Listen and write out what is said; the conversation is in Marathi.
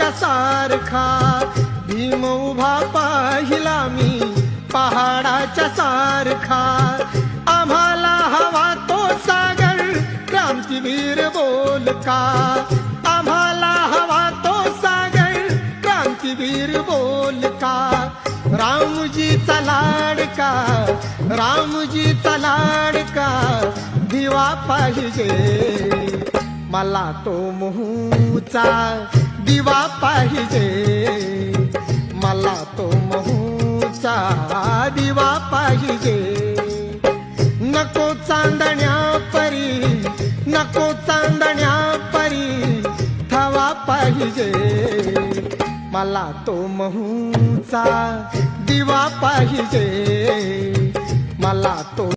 पहाडाच्या सारखा, भीम उभा पाहिला मी पहाडाच्या सारखा। आम्हाला हवा तो सागर क्रांतीवीर बोलका, आम्हाला हवा तो सागर क्रांतीवीर बोलका। रामजीचा लाडका, रामजीचा लाडका दिवा पाहिजे, मला तो महूचा दिवा पाहिजे, मला तो महूचा दिवा पाहिजे। नको चांदण्या परी, नको चांदण्या परी थवा पाहिजे, मला तो महूचा दिवा पाहिजे, मला तो